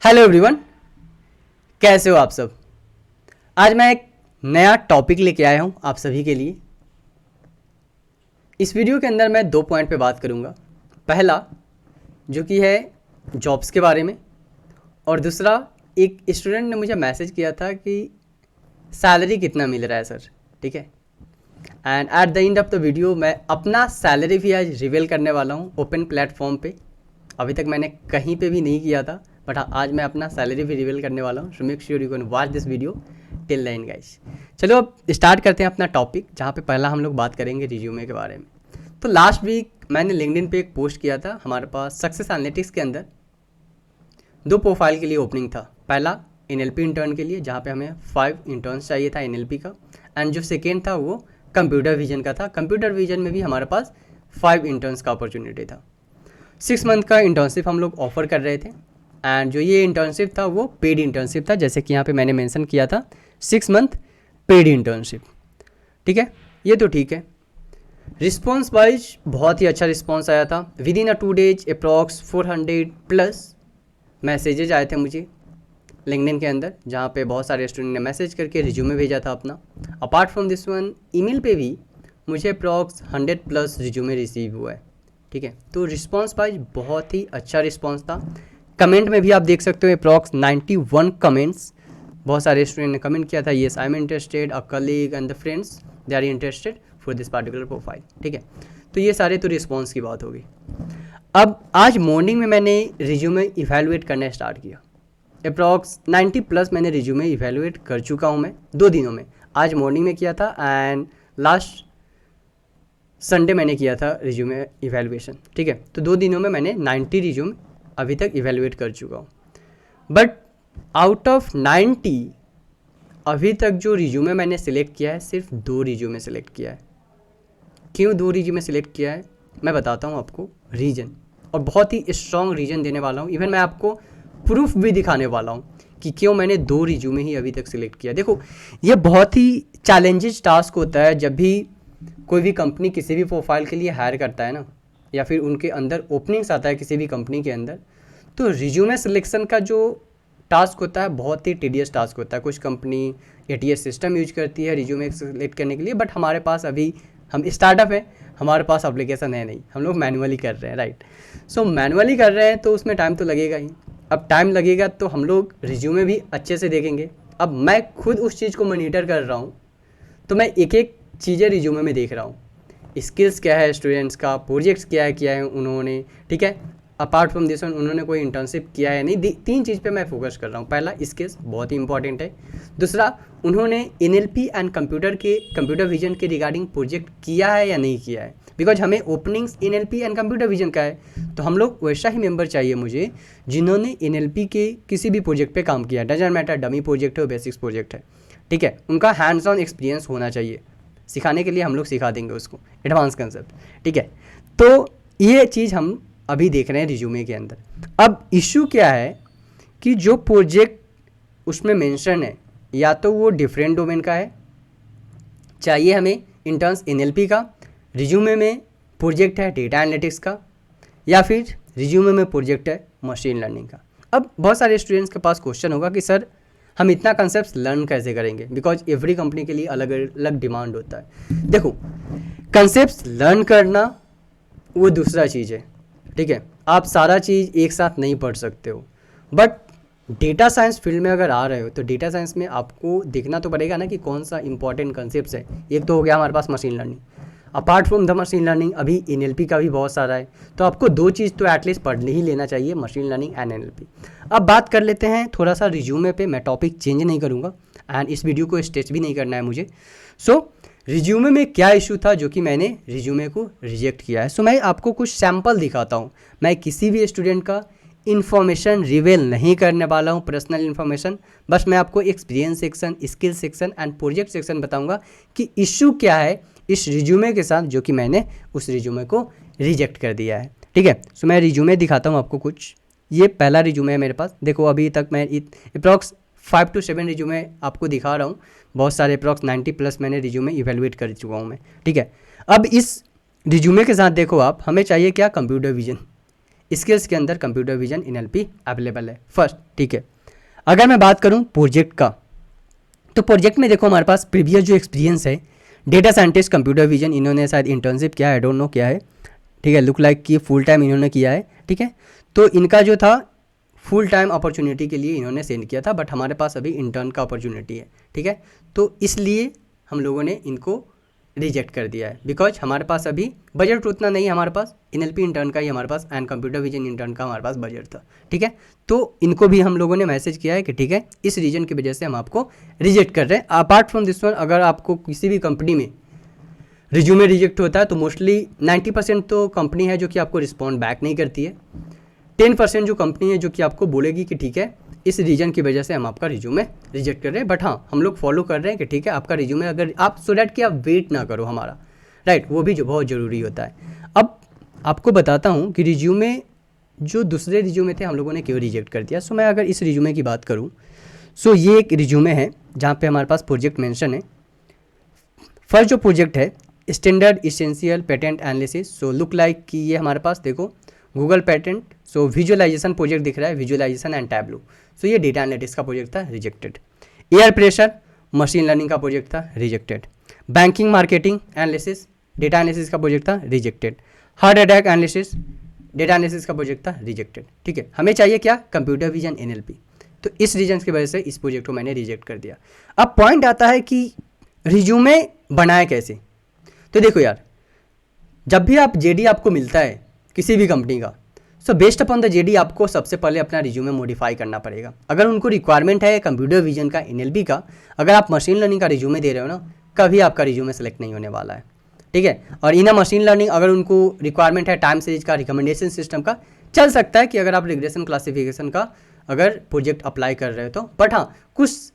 Hello everyone, कैसे हो आप सब। आज मैं एक नया टॉपिक लेके आया हूँ आप सभी के लिए। इस वीडियो के अंदर मैं 2 पॉइंट पे बात करूँगा। पहला जो कि है जॉब्स के बारे में, और दूसरा एक स्टूडेंट ने मुझे मैसेज किया था कि सैलरी कितना मिल रहा है सर। ठीक है, and at the end of the video मैं अपना सैलरी भी आज रिवील करने वाला हूँ ओपन प्लेटफॉर्म पे। अभी तक मैंने कहीं पे भी नहीं किया था, बट हाँ आज मैं अपना सैलरी भी रिवील करने वाला हूँ। So make sure you can watch this video till the end guys. चलो अब स्टार्ट करते हैं अपना टॉपिक, जहाँ पे पहला हम लोग बात करेंगे रिज्यूमे के बारे में। तो लास्ट वीक मैंने लिंक्डइन पे एक पोस्ट किया था। हमारे पास सक्सेस एनालिटिक्स के अंदर 2 प्रोफाइल के लिए ओपनिंग था। पहला NLP इंटर्न के लिए, जहाँ पे हमें 5 इंटर्न्स चाहिए था NLP का, एंड जो सेकेंड था वो कंप्यूटर विजन का था। कंप्यूटर विजन में भी हमारे पास 5 इंटर्न्स का अपॉर्चुनिटी था। 6 मंथ का इंटर्नशिप हम लोग ऑफर कर रहे थे, एंड जो ये इंटर्नशिप था वो पेड इंटर्नशिप था, जैसे कि यहाँ पे मैंने मेंशन किया था 6 मंथ पेड इंटर्नशिप। ठीक है, ये तो ठीक है। रिस्पॉन्स वाइज बहुत ही अच्छा रिस्पॉन्स आया था। With in 2 days approx 400+ messages आए थे मुझे लिंक्डइन के अंदर, जहाँ पे बहुत सारे स्टूडेंट ने मैसेज करके रिज्यूमे भेजा था अपना। Apart from this one email पे भी मुझे अप्रॉक्स 100+ रिज्यूमे रिसीव हुआ है। ठीक है, तो रिस्पॉन्स वाइज बहुत ही अच्छा रिस्पॉन्स था। कमेंट में भी आप देख सकते हो अप्रॉक्स 91 कमेंट्स। बहुत सारे स्टूडेंट ने कमेंट किया था, yes I am interested, a colleague and the friends they are interested for this particular profile. ठीक है, तो ये सारे तो रिस्पॉन्स की बात होगी। अब आज मॉर्निंग में मैंने रिज्यूमे इवैल्यूएट करना स्टार्ट किया। अप्रॉक्स 90+ मैंने रिज्यूमे इवैल्यूएट कर चुका हूँ मैं 2 दिनों में। आज मॉर्निंग में किया था एंड लास्ट संडे मैंने किया था रिज्यूमे इवैल्यूएशन। ठीक है, तो 2 दिनों में मैंने 90 रिज्यूमे अभी तक इवैल्यूएट कर चुका हूँ। बट आउट ऑफ 90 अभी तक जो रिज्यूमे मैंने सिलेक्ट किया है, सिर्फ 2 रिज्यूमे सिलेक्ट किया है। क्यों 2 रिज्यूमे सिलेक्ट किया है मैं बताता हूँ आपको रीज़न, और बहुत ही स्ट्रॉन्ग रीज़न देने वाला हूँ। इवन मैं आपको प्रूफ भी दिखाने वाला हूँ कि क्यों मैंने 2 रिज्यूमे ही अभी तक सिलेक्ट किया। देखो, ये बहुत ही चैलेंजेस टास्क होता है जब भी कोई भी कंपनी किसी भी प्रोफाइल के लिए हायर करता है ना, या फिर उनके अंदर ओपनिंग्स आता है किसी भी कंपनी के अंदर, तो रिज्यूमे सिलेक्शन का जो टास्क होता है बहुत ही टीडियस टास्क होता है। कुछ कंपनी ATS सिस्टम यूज करती है रिज्यूमे सिलेक्ट करने के लिए, बट हमारे पास अभी हम स्टार्टअप है, हमारे पास एप्लीकेशन है नहीं, हम लोग मैनुअली कर रहे हैं। राइट, सो मैनुअली कर रहे हैं तो उसमें टाइम तो लगेगा ही। अब टाइम लगेगा तो हम लोग रिज्यूमे भी अच्छे से देखेंगे। अब मैं खुद उस चीज़ को मॉनिटर कर रहा हूँ, तो मैं एक एक चीज़ें रिज्यूमे में देख रहा हूँ। स्किल्स क्या है स्टूडेंट्स का, प्रोजेक्ट्स क्या है उन्होंने। ठीक है, अपार्ट फ्रॉम दिस वन उन्होंने कोई इंटर्नशिप किया है नहीं। 3 चीज़ पे मैं फोकस कर रहा हूँ। पहला स्किल्स बहुत ही इंपॉर्टेंट है। दूसरा, उन्होंने NLP एंड कंप्यूटर विजन के रिगार्डिंग प्रोजेक्ट किया है या नहीं किया है, बिकॉज हमें openings NLP and computer vision का है, तो हम लोग वैसा ही मेंबर चाहिए मुझे जिन्होंने NLP के किसी भी प्रोजेक्ट पे काम किया है। डजंट मैटर डमी प्रोजेक्ट है, बेसिक्स प्रोजेक्ट है। ठीक है, उनका हैंड्स ऑन एक्सपीरियंस होना चाहिए। सिखाने के लिए हम लोग सिखा देंगे उसको एडवांस कंसेप्ट। ठीक है, तो ये चीज़ हम अभी देख रहे हैं रिज्यूमे के अंदर। अब इशू क्या है कि जो प्रोजेक्ट उसमें मेंशन है, या तो वो डिफरेंट डोमेन का है, चाहिए हमें इंटर्न्स NLP का, रिज्यूमे में प्रोजेक्ट है डेटा एनालिटिक्स का, या फिर रिज्यूमे में प्रोजेक्ट है मशीन लर्निंग का। अब बहुत सारे स्टूडेंट्स के पास क्वेश्चन होगा कि सर हम इतना कंसेप्ट लर्न कैसे करेंगे, बिकॉज एवरी कंपनी के लिए अलग अलग डिमांड होता है। देखो, कंसेप्ट लर्न करना वो दूसरा चीज़ है। ठीक है, आप सारा चीज़ एक साथ नहीं पढ़ सकते हो, बट डेटा साइंस फील्ड में अगर आ रहे हो तो डेटा साइंस में आपको देखना तो पड़ेगा ना कि कौन सा इंपॉर्टेंट कंसेप्ट है। एक तो हो गया हमारे पास machine learning, apart from the machine learning अभी NLP का भी बहुत सारा है, तो आपको 2 चीज़ तो एटलीस्ट पढ़ ही लेना चाहिए, मशीन लर्निंग एंड NLP। अब बात कर लेते हैं थोड़ा सा रिज्यूमे पे। मैं टॉपिक चेंज नहीं करूँगा एंड इस वीडियो को स्ट्रेच भी नहीं करना है मुझे। सो रिज्यूमे में क्या इशू था जो कि मैंने रिज्यूमे को रिजेक्ट किया है। सो मैं आपको कुछ सैम्पल दिखाता हूँ। मैं किसी भी स्टूडेंट का इन्फॉर्मेशन रिवेल नहीं करने वाला हूँ, पर्सनल इन्फॉर्मेशन। बस मैं आपको experience section, skill section and project section बताऊँगा कि इशू क्या है इस रिज्यूमे के साथ, जो कि मैंने उस रिज्यूमे को रिजेक्ट कर दिया है। ठीक है, सो मैं रिज्यूमे दिखाता हूँ आपको कुछ। ये पहला रिज्यूमे है मेरे पास। देखो, अभी तक मैं अप्रॉक्स 5 to 7 रिज्यूमे आपको दिखा रहा हूँ। बहुत सारे अप्रॉक्स 90+ मैंने रिज्यूमे इवेलुएट कर चुका हूँ मैं। ठीक है, अब इस रिज्यूमे के साथ देखो आप, हमें चाहिए क्या, कंप्यूटर विजन। स्किल्स के अंदर कंप्यूटर विजन NLP अवेलेबल है फर्स्ट। ठीक है, अगर मैं बात करूं प्रोजेक्ट का, तो प्रोजेक्ट में देखो हमारे पास प्रीवियस जो एक्सपीरियंस है, डेटा साइंटिस्ट कंप्यूटर विजन, इन्होंने शायद इंटर्नशिप किया है, आई डोंट नो क्या है। ठीक है, लुक लाइक कि फुल टाइम इन्होंने किया है। ठीक है, तो इनका जो था फुल टाइम अपॉर्चुनिटी के लिए इन्होंने सेंड किया था, बट हमारे पास अभी इंटर्न का अपॉर्चुनिटी है। ठीक है, तो इसलिए हम लोगों ने इनको रिजेक्ट कर दिया है, बिकॉज हमारे पास अभी बजट उतना नहीं है हमारे पास, NLP इंटर्न का ही हमारे पास एंड कंप्यूटर विजन इंटर्न का हमारे पास बजट था। ठीक है, तो इनको भी हम लोगों ने मैसेज किया है कि ठीक है, इस रीजन की वजह से हम आपको रिजेक्ट कर रहे हैं। अपार्ट फ्रॉम दिस वन, अगर आपको किसी भी कंपनी में रिज्यूमे रिजेक्ट होता है तो मोस्टली 90% तो कंपनी है जो कि आपको रिस्पॉन्ड बैक नहीं करती है। 10% जो कंपनी है जो कि आपको बोलेगी कि ठीक है, इस रीजन की वजह से हम आपका रिज्यूमे रिजेक्ट कर रहे हैं, बट हाँ हम लोग फॉलो कर रहे हैं कि ठीक है आपका रिज्यूमे, अगर आप सो डैट कि आप वेट ना करो हमारा, राइट, वो भी जो बहुत ज़रूरी होता है। अब आपको बताता हूँ कि रिज्यूमे जो दूसरे रिज्यूमे थे हम लोगों ने क्यों रिजेक्ट कर दिया। सो मैं अगर इस रिज्यूमे की बात करूँ, सो ये एक रिज्यूमे है जहाँ पे हमारे पास प्रोजेक्ट मेंशन है। फर्स्ट जो प्रोजेक्ट है standard essential patent analysis, so look like कि ये हमारे पास देखो गूगल पेटेंट, सो विजुअलाइजेशन प्रोजेक्ट दिख रहा है, विजुअलाइजेशन एंड टैब्लो, सो ये डेटा एनालिटिक्स का प्रोजेक्ट था, rejected. Air pressure machine learning का प्रोजेक्ट था, rejected. Banking marketing analysis data analysis का प्रोजेक्ट था, rejected. Heart attack analysis data analysis का प्रोजेक्ट था, रिजेक्टेड। ठीक है, हमें चाहिए क्या, कंप्यूटर विजन NLP, तो इस रीजन की वजह से इस प्रोजेक्ट को मैंने रिजेक्ट कर दिया। अब पॉइंट आता है कि रिज्यूमे बनाए कैसे। तो देखो यार, जब भी आप JD आपको मिलता है किसी भी कंपनी का, so based upon the JD आपको सबसे पहले अपना रिज्यूमे मॉडिफाई करना पड़ेगा। अगर उनको रिक्वायरमेंट है कंप्यूटर विजन का NLP का, अगर आप मशीन लर्निंग का रिज्यूमे दे रहे हो ना, कभी आपका रिज्यूमे सेलेक्ट नहीं होने वाला है। ठीक है, और इन मशीन लर्निंग अगर उनको रिक्वायरमेंट है टाइम सीरीज का, रिकमेंडेशन सिस्टम का, चल सकता है कि अगर आप रिग्रेशन क्लासिफिकेशन का अगर प्रोजेक्ट अप्लाई कर रहे हो तो, बट हाँ कुछ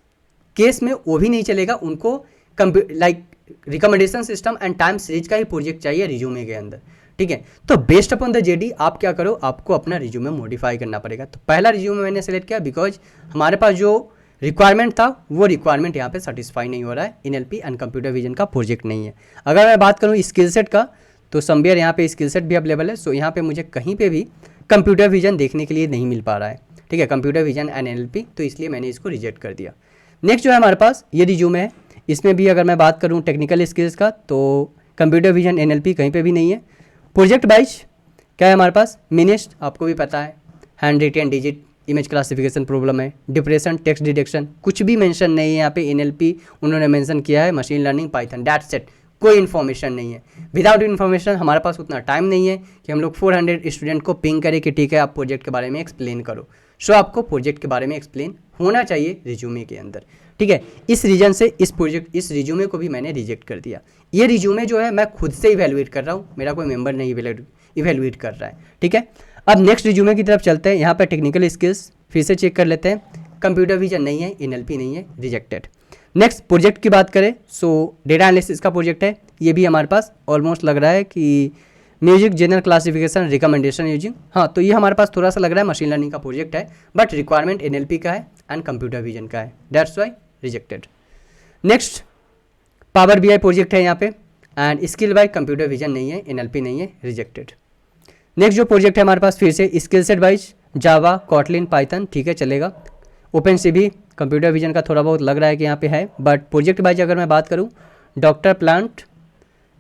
केस में वो भी नहीं चलेगा, उनको like recommendation system and time series का ही प्रोजेक्ट चाहिए रिज्यूमे के अंदर। ठीक है, तो बेस्ड अपॉन द JD आप क्या करो, आपको अपना रिज्यूमे मॉडिफाई करना पड़ेगा। तो पहला रिज्यूमे मैंने सेलेक्ट किया बिकॉज हमारे पास जो रिक्वायरमेंट था वो रिक्वायरमेंट यहाँ पे सेटिस्फाई नहीं हो रहा है, NLP एंड कंप्यूटर विजन का प्रोजेक्ट नहीं है। अगर मैं बात करूँ स्किल सेट का, तो समवेयर यहाँ पे स्किल सेट भी अवेलेबल है, सो यहाँ पे मुझे कहीं पे भी कंप्यूटर विजन देखने के लिए नहीं मिल पा रहा है। ठीक है, कंप्यूटर विजन एंड NLP, तो इसलिए मैंने इसको रिजेक्ट कर दिया। नेक्स्ट जो है हमारे पास ये रिज्यूमे है, इसमें भी अगर मैं बात करूँ टेक्निकल स्किल्स का, तो कंप्यूटर विजन NLP कहीं पे भी नहीं है। प्रोजेक्ट वाइज क्या है हमारे पास, मिनिस्ट आपको भी पता है, hand retain digit image classification problem है, डिप्रेशन टेक्स्ट डिटेक्शन, कुछ भी मेंशन नहीं है यहाँ पे। NLP उन्होंने मेंशन किया है, machine learning Python, that's set, कोई इन्फॉर्मेशन नहीं है। विदाउट इन्फॉर्मेशन हमारे पास उतना टाइम नहीं है कि हम लोग 400 स्टूडेंट को पिंग करें कि ठीक है आप प्रोजेक्ट के बारे में एक्सप्लेन करो। सो आपको प्रोजेक्ट के बारे में एक्सप्लेन होना चाहिए रिज्यूमे के अंदर। ठीक है, इस रीजन से इस रिज्यूमे को भी मैंने रिजेक्ट कर दिया। ये रिज्यूमे जो है मैं खुद से इवेलुएट कर रहा हूँ, मेरा कोई मेंबर नहीं इवेलुएट कर रहा है। ठीक है, अब नेक्स्ट रिज्यूमे की तरफ चलते हैं। यहाँ पर टेक्निकल स्किल्स फिर से चेक कर लेते हैं, कंप्यूटर विजन नहीं है, NLP नहीं है, रिजेक्टेड। नेक्स्ट प्रोजेक्ट की बात करें, सो डेटा एनालिसिस का प्रोजेक्ट है, ये भी हमारे पास ऑलमोस्ट लग रहा है कि music general classification recommendation using, हाँ तो ये हमारे पास थोड़ा सा लग रहा है मशीन लर्निंग का प्रोजेक्ट है, बट रिक्वायरमेंट NLP का है एंड कंप्यूटर विजन का है, that's why rejected. Next power BI project है यहाँ पे, and skill wise computer vision नहीं है, NLP नहीं है, रिजेक्टेड। नेक्स्ट जो प्रोजेक्ट है हमारे पास फिर से स्किल सेट वाइज जावा, कॉटलिन, पाइथन, ठीक है चलेगा। OpenCV कंप्यूटर विजन का थोड़ा बहुत लग रहा है कि यहाँ पे है, बट प्रोजेक्ट वाइज अगर मैं बात करूँ, doctor plant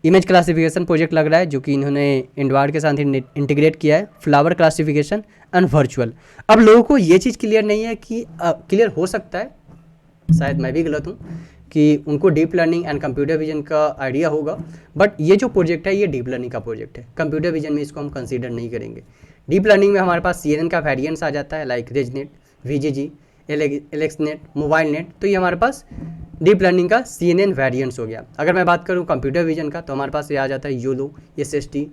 image classification project लग रहा है जो कि इन्होंने एंडवार्ड के साथ इंटीग्रेट किया है, फ्लावर क्लासिफिकेशन एंड वर्चुअल। अब लोगों को ये चीज़ क्लियर नहीं है कि क्लियर हो सकता है, शायद मैं भी गलत हूँ, कि उनको deep learning and computer vision का आइडिया होगा, बट ये जो प्रोजेक्ट है ये डीप लर्निंग का प्रोजेक्ट है, कंप्यूटर विजन में इसको हम कंसीडर नहीं करेंगे। डीप लर्निंग में हमारे पास CNN का वेरिएंट्स आ जाता है, like ResNet, VGG, AlexNet, MobileNet, तो ये हमारे पास डीप लर्निंग का CNN वेरिएंट्स हो गया। अगर मैं बात करूँ कंप्यूटर विजन का, तो हमारे पास ये आ जाता है YOLO, SST,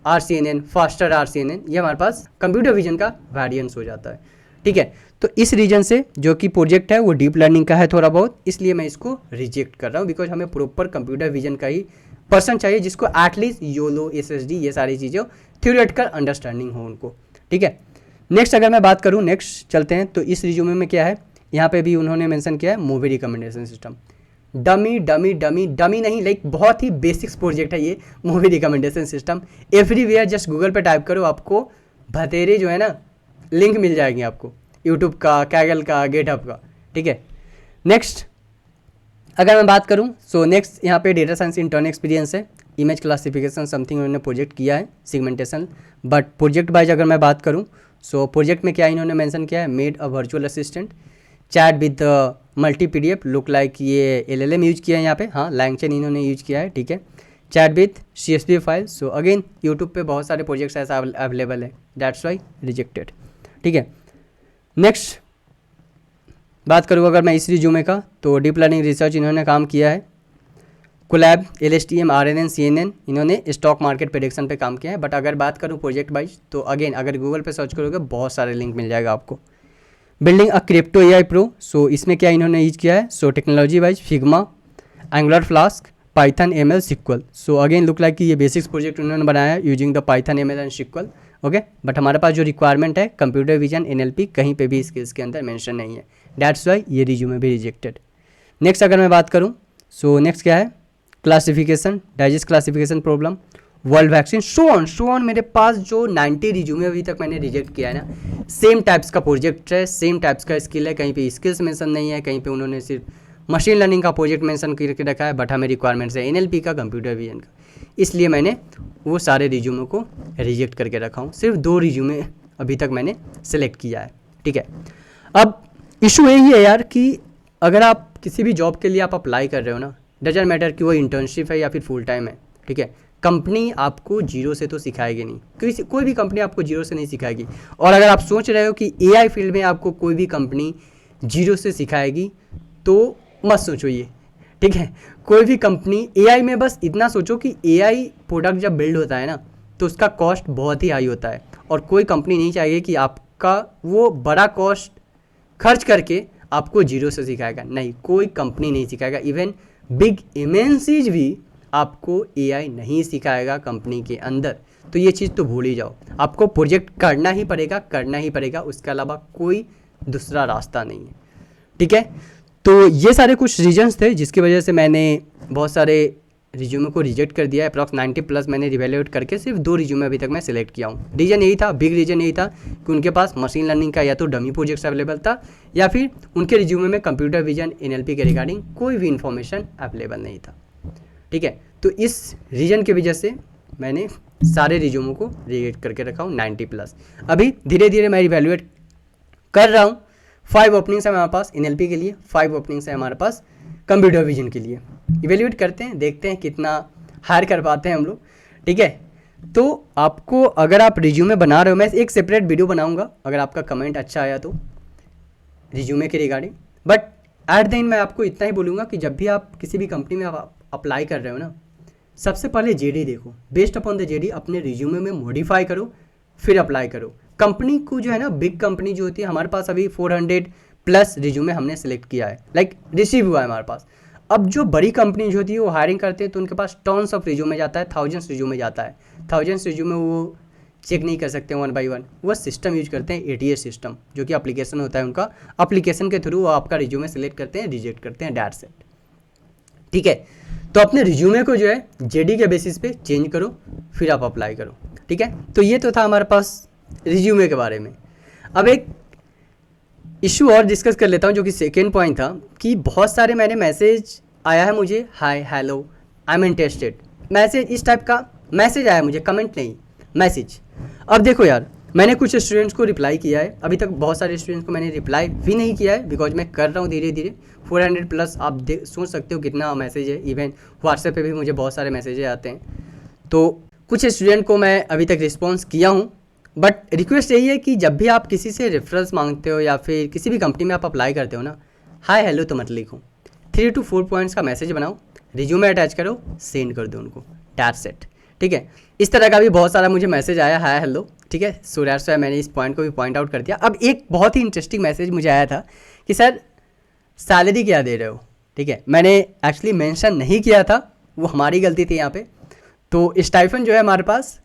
RCNN, faster RCNN, ये हमारे पास कंप्यूटर विजन का वेरिएंट्स हो जाता है। ठीक है, तो इस रीजन से जो कि प्रोजेक्ट है वो डीप लर्निंग का है थोड़ा बहुत, इसलिए मैं इसको रिजेक्ट कर रहा हूँ, बिकॉज हमें प्रॉपर कंप्यूटर विजन का ही पर्सन चाहिए जिसको एटलीस्ट YOLO, SSD ये सारी चीज़ें थ्योरेटिकल अंडरस्टैंडिंग हो उनको। ठीक है, नेक्स्ट अगर मैं बात करूँ, नेक्स्ट चलते हैं, तो इस रिज्यूमे में क्या है, यहाँ पे भी उन्होंने मेंशन किया है movie recommendation system. Dummy dummy dummy dummy नहीं, लाइक बहुत ही बेसिक्स प्रोजेक्ट है ये movie recommendation system. Everywhere just Google पे टाइप करो, आपको भतेरे जो है ना लिंक मिल जाएंगे आपको, यूट्यूब का, कैगल का, गेटअप का, ठीक है। नेक्स्ट अगर मैं बात करूं सो नेक्स्ट यहाँ पे डेटा साइंस इंटर्न एक्सपीरियंस है, इमेज क्लासिफिकेशन समथिंग उन्होंने प्रोजेक्ट किया है, सेगमेंटेशन। बट प्रोजेक्ट वाइज अगर मैं बात करूं सो प्रोजेक्ट में क्या इन्होंने मेंशन किया है, made a virtual assistant chat with multi PDF look like, ये एलएलएम यूज किया है यहाँ पे, हाँ लैंगचेन इन्होंने यूज किया है, ठीक है। Chat with CSV file, so again YouTube पे बहुत सारे प्रोजेक्ट्स ऐसा अवेलेबल है, दैट्स वाई रिजेक्टेड, ठीक है। नेक्स्ट बात करूँ अगर मैं इस रिज्यूमे का, तो डीप लर्निंग रिसर्च इन्होंने काम किया है, कोलैब, LSTM, RNN, CNN इन्होंने स्टॉक मार्केट प्रेडिक्शन पे काम किया है। बट अगर बात करूँ प्रोजेक्ट वाइज तो अगेन अगर गूगल पे सर्च करोगे बहुत सारे लिंक मिल जाएगा आपको। Building a crypto AI pro, so इसमें क्या इन्होंने यूज किया है, so technology wise Figma, Angular Flask, Python ML SQL, so again look like कि ये बेसिक्स प्रोजेक्ट उन्होंने बनाया है using the Python ML and SQL, okay. But हमारे पास जो रिक्वायरमेंट है कंप्यूटर विजन NLP कहीं पे भी स्किल्स के अंदर मेंशन नहीं है, दैट्स वाई ये रिज्यूमे भी रिजेक्टेड। नेक्स्ट अगर मैं बात करूँ सो नेक्स्ट क्या है, classification, digest classification problem, world vaccine, so on मेरे पास जो 90 रिज्यूमे अभी तक मैंने रिजेक्ट किया है ना, सेम टाइप्स का प्रोजेक्ट है, सेम टाइप्स का स्किल है, कहीं पे स्किल्स मेंशन नहीं है, कहीं पे उन्होंने सिर्फ मशीन लर्निंग का प्रोजेक्ट मेंशन करके रखा है, बट हमें रिक्वायरमेंट्स है NLP का, कंप्यूटर विजन का, इसलिए मैंने वो सारे रिज्यूमे को रिजेक्ट करके रखा हूँ। सिर्फ 2 रिज्यूमे अभी तक मैंने सेलेक्ट किया है, ठीक है। अब इशू यही है यार कि अगर आप किसी भी जॉब के लिए आप अप्लाई कर रहे हो ना, डजंट मैटर कि वो इंटर्नशिप है या फिर फुल टाइम है, ठीक है, कंपनी आपको जीरो से तो सिखाएगी नहीं, कोई भी कंपनी आपको जीरो से नहीं सिखाएगी। और अगर आप सोच रहे हो कि AI फील्ड में आपको कोई भी कंपनी जीरो से सिखाएगी तो मत सोचो ये, ठीक है। कोई भी कंपनी AI में बस इतना सोचो कि AI प्रोडक्ट जब बिल्ड होता है ना तो उसका कॉस्ट बहुत ही हाई होता है, और कोई कंपनी नहीं चाहिए कि आपका वो बड़ा कॉस्ट खर्च करके आपको जीरो से सिखाएगा, नहीं, कोई कंपनी नहीं सिखाएगा। इवन बिग MNCs भी आपको AI नहीं सिखाएगा कंपनी के अंदर, तो ये चीज़ तो भूल ही जाओ, आपको प्रोजेक्ट करना ही पड़ेगा, उसके अलावा कोई दूसरा रास्ता नहीं है, ठीक है। तो ये सारे कुछ रीजंस थे जिसकी वजह से मैंने बहुत सारे रिज्यूमे को रिजेक्ट कर दिया है। अप्रॉक्स 90+ मैंने रिवैल्यूएट करके सिर्फ 2 रिज्यूमे अभी तक मैं सिलेक्ट किया हूँ। रीज़न यही था, बिग रीज़न यही था कि उनके पास मशीन लर्निंग का या तो डमी प्रोजेक्ट्स अवेलेबल था, या फिर उनके रिज्यूमे में कंप्यूटर विजन NLP के रिगार्डिंग कोई भी इन्फॉर्मेशन अवेलेबल नहीं था, ठीक है। तो इस रीजन की वजह से मैंने सारे रिज्यूमों को रिजेक्ट करके रखा हूँ 90+। अभी धीरे धीरे मैं रिवैल्यूएट कर रहा हूँ। 5 ओपनिंग्स है हमारे पास NLP के लिए, 5 ओपनिंग्स है हमारे पास कंप्यूटर विजन के लिए। इवेल्यूएट करते हैं, देखते हैं कितना हायर कर पाते हैं हम लोग, ठीक है। तो आपको अगर आप रिज्यूमे बना रहे हो, मैं एक सेपरेट वीडियो बनाऊंगा अगर आपका कमेंट अच्छा आया तो रिज्यूमे के regarding. But at the end मैं आपको इतना ही बोलूँगा कि जब भी आप किसी भी कंपनी में आप अप्लाई कर रहे हो ना, सबसे पहले JD देखो, बेस्ड अपॉन द JD अपने रिज्यूमे में मॉडिफाई करो, फिर अप्लाई करो। कंपनी को जो है ना, बिग कंपनी जो होती है, हमारे पास अभी 400+ रिज्यूमे हमने सेलेक्ट किया है, लाइक रिसीव हुआ है हमारे पास। अब जो बड़ी कंपनी जो होती है वो हायरिंग करते हैं तो उनके पास टॉन्स ऑफ रिज्यूमे जाता है, थाउजेंड्स रिज्यूमे जाता है। थाउजेंड्स रिज्यूमे वो चेक नहीं कर सकते 1 by 1, वो सिस्टम यूज करते हैं ATS सिस्टम, जो कि एप्लीकेशन होता है उनका। एप्लीकेशन के थ्रू वो आपका रिज्यूमे सेलेक्ट करते हैं, रिजेक्ट करते हैं, दैट्स इट, ठीक है। तो अपने रिज्यूमे को जो है JD के बेसिस पे चेंज करो, फिर आप अप्लाई करो, ठीक है। तो ये तो था हमारे पास रिज्यूमे के बारे में। अब एक इशू और डिस्कस कर लेता हूँ जो कि सेकेंड पॉइंट था, कि बहुत सारे मैंने मैसेज आया है मुझे, hi hello I am interested, message इस टाइप का मैसेज आया मुझे, कमेंट नहीं, मैसेज। अब देखो यार, मैंने कुछ स्टूडेंट्स को रिप्लाई किया है, अभी तक बहुत सारे स्टूडेंट्स को मैंने रिप्लाई भी नहीं किया है, बिकॉज मैं कर रहा हूँ धीरे धीरे। 400+ आप सोच सकते हो कितना मैसेज है। इवन व्हाट्सएप पे भी मुझे बहुत सारे मैसेजेस आते हैं, तो कुछ स्टूडेंट को मैं अभी तक रिस्पॉन्स किया हूँ। बट रिक्वेस्ट यही है कि जब भी आप किसी से रेफरेंस मांगते हो या फिर किसी भी कंपनी में आप अप्लाई करते हो ना, हाय हेलो तो मत लिखो, 3 to 4 पॉइंट्स का मैसेज बनाओ, रिज्यूमे अटैच करो, सेंड कर दो उनको, दैट्स इट, ठीक है। इस तरह का भी बहुत सारा मुझे मैसेज आया, हाय हेलो, ठीक है। सो दैट्स व्हाई मैंने इस पॉइंट को भी पॉइंट आउट कर दिया। अब एक बहुत ही इंटरेस्टिंग मैसेज मुझे आया था कि सर सैलरी क्या दे रहे हो, ठीक है। मैंने एक्चुअली मेंशन नहीं किया था, वो हमारी गलती थी यहाँ पे। तो स्टाइफन जो है हमारे पास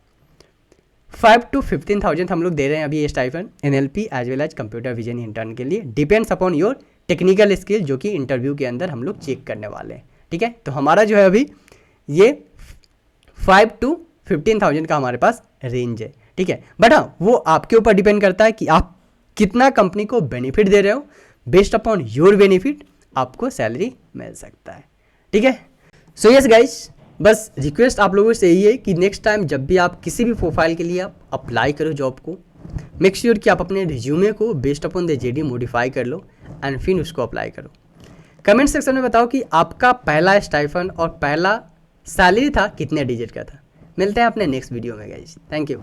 5 to 15,000 हम लोग दे रहे हैं अभी ये stipend NLP as well as computer vision intern के लिए, depends upon your technical skill, जो कि इंटरव्यू के अंदर हम लोग चेक करने वाले हैं, ठीक है। तो हमारा जो है अभी ये 5 to 15,000 का हमारे पास रेंज है, ठीक है। बट हाँ, वो आपके ऊपर डिपेंड करता है कि आप कितना कंपनी को बेनिफिट दे रहे हो। बेस्ड अपॉन योर बेनिफिट आपको सैलरी मिल सकता है, ठीक है। सो यस गाइस, बस रिक्वेस्ट आप लोगों से यही है कि नेक्स्ट टाइम जब भी आप किसी भी प्रोफाइल के लिए आप अप्लाई करो जॉब को, मेक श्योर कि आप अपने रिज्यूमे को based upon the JD modify कर लो एंड फिर उसको अप्लाई करो। कमेंट सेक्शन में बताओ कि आपका पहला स्टाइफन और पहला सैलरी था कितने डिजिट का था। मिलते हैं अपने नेक्स्ट वीडियो में गाइस, थैंक यू।